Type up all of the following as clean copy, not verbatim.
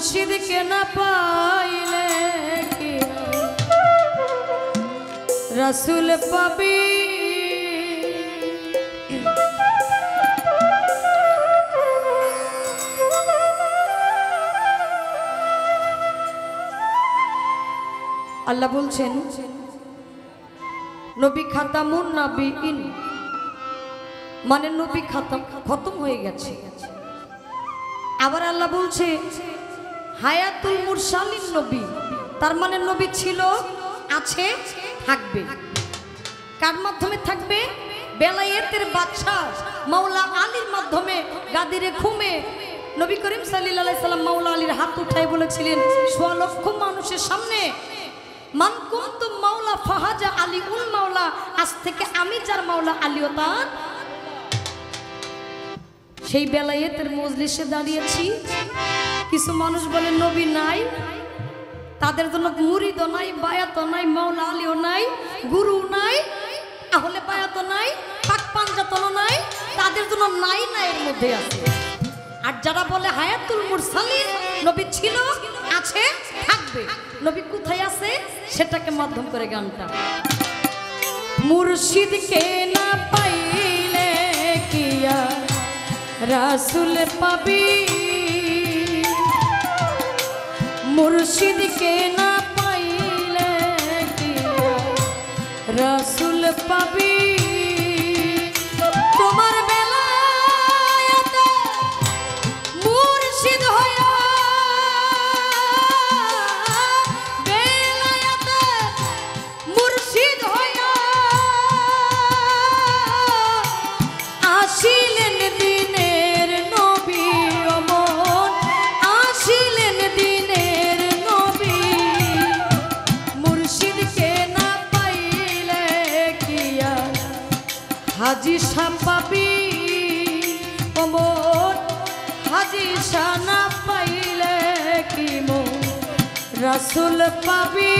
मुर्शिद के न पाइले की रसूल पाबी अल्लाह बोलছেন नबी खातामुन नबीइन माने नबी खत्म हो गेছে আবার আল্লাহ বলছে হায়াতুল মুরসালিন নবী তার মানে নবী ছিল আছে থাকবে কার মাধ্যমে থাকবে বেলায়েতের বাদশা মাওলা আলীর মাধ্যমে গাদিরে ঘুমে নবী করিম সাল্লাল্লাহু আলাইহি সাল্লাম মাওলা আলীর হাত উঠায় বলেছিলেন 100 লক্ষ মানুষের সামনে মান কুনতু মাওলা ফাহাজা আলী উল মাওলা আজ থেকে আমি যার মাওলা আলীও তার সেই বেলায়েতের মজলিসে দাঁড়িয়েছি কিছু মানুষ বলে নবী নাই তাদের জন্য মুরিদও নাই বায়াতও নাই মাওলা আলীও নাই গুরু নাই তাহলে বায়াতও নাই পাক পাঞ্জাতনও নাই তাদের জন্য নাই না এর মধ্যে আছে আর যারা বলে হায়াতুল মুরসালিন নবী ছিল আছে থাকবে নবী কোথায় আছে সেটাকে মাধ্যম করে গানটা মুর্শিদকে না পাইলে কিয়া রাসূল পাবি মুর্শিদকে না পাইলে কিয়া রাসূল পাবি তোমার বেলায়েতে মুর্শিদ হইয়া বেলায়েতে মুর্শিদ হইয়া আসিলেন দিনের নবী ওমন আসিলেন দিনের নবী মুর্শিদকে না পাইলে কিয়া হাজি শাহ পাবি ওমন হাজি শাহ না পাইলে কি মো রাসূল পাবি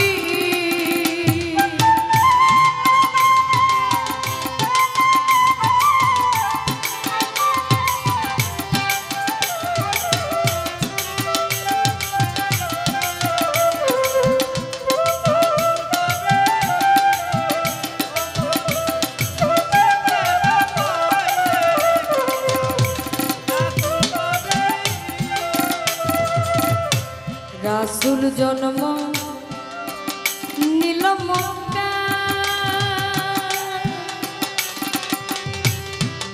রাসূল জন্ম নিল মক্কা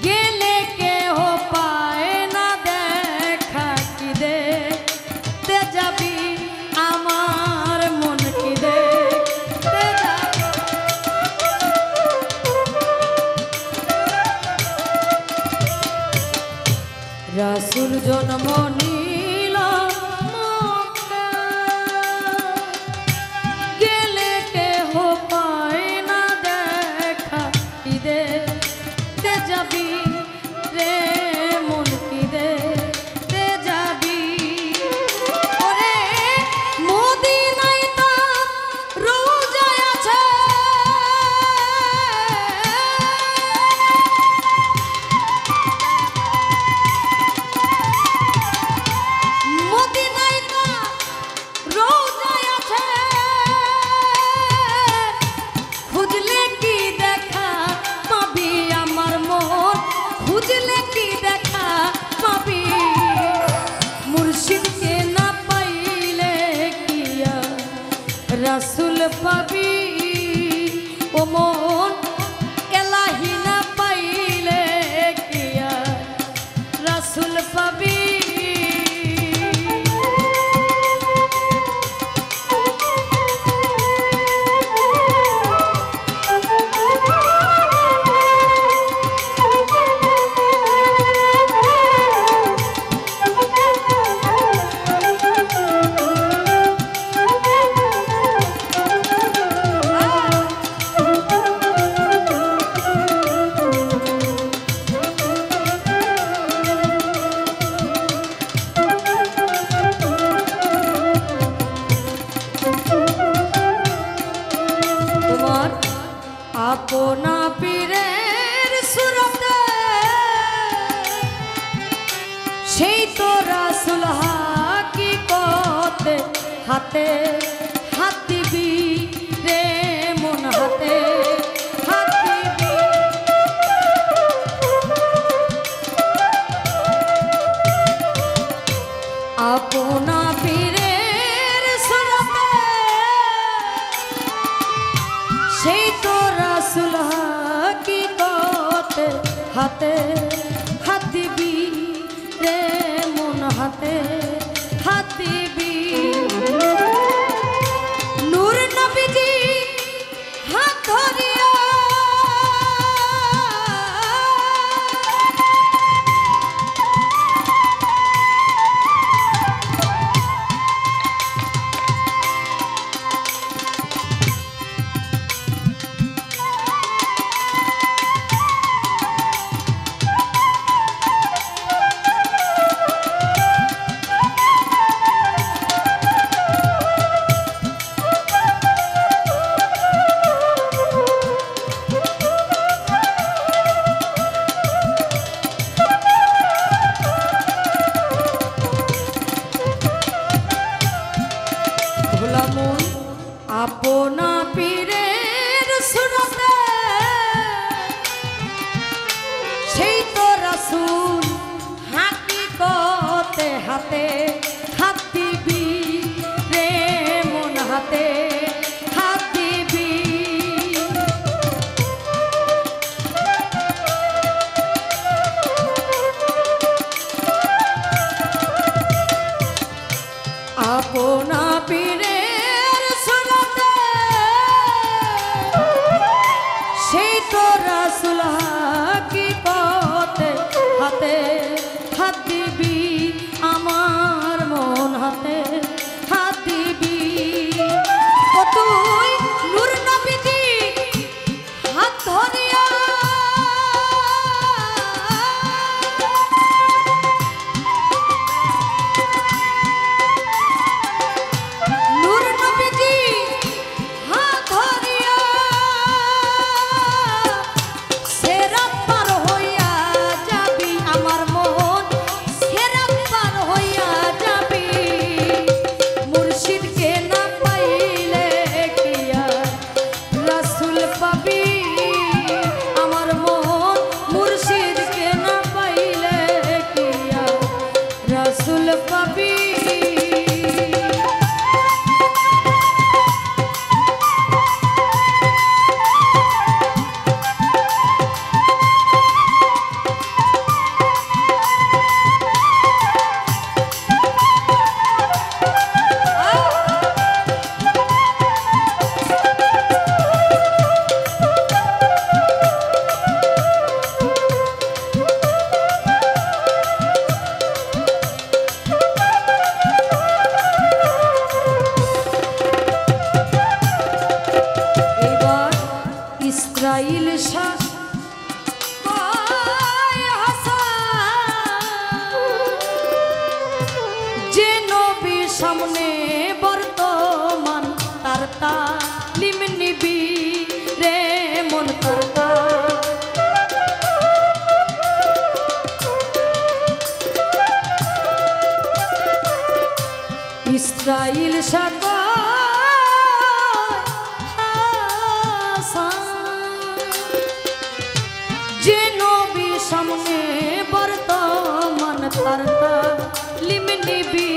গেলে কেহ পায় না দেখা কি দেখতে যাবি আমার মন কি দেখতে যাবি রাসূল জন্ম নিল যাবি রে মন কি দেখতে যাবি ওরে মদিনায় তো রোজা আছে মদিনায় তো রোজা আছে খুঁজলে কি দেখা পাবি আমার মন খুঁজলে কি দেখা পাবি মুর্শিদকে না পাইলে কিয়া রাসূল পাবি ও মন এলাহি না পাইলে কিয়া রাসূল পাবি হাতে হাত দিবি রে মন হাতে হাত দিবি। আপনা পীরের সুরতে সেই তো রাসূল হাকিকতে হাতে হাত দিবি রে মন হাতে হাত দিবি। নূর নবীজি হাত ধরিয়া আপনা পীরের সুরতে সেই তো রাসূল হাকিকতে হাতে হাত দিবি রে মন হাতে হাত দিবি। আপনা পীরের রাসূল হাকিকতে হাতে হাত দিবি আমার মন হাতে হাত দিবি। ও তুই নূর নবীজি হাত ধরিয়া নূর নবীজি হাত ধরিয়া ইসরাইল শাহ যে নবীর সামনে বর্তমান তার তালিম নিবি রে মন তার ইসরাইল শাহ যে নবীর সামনে বর্তমান তার তালিম নিবি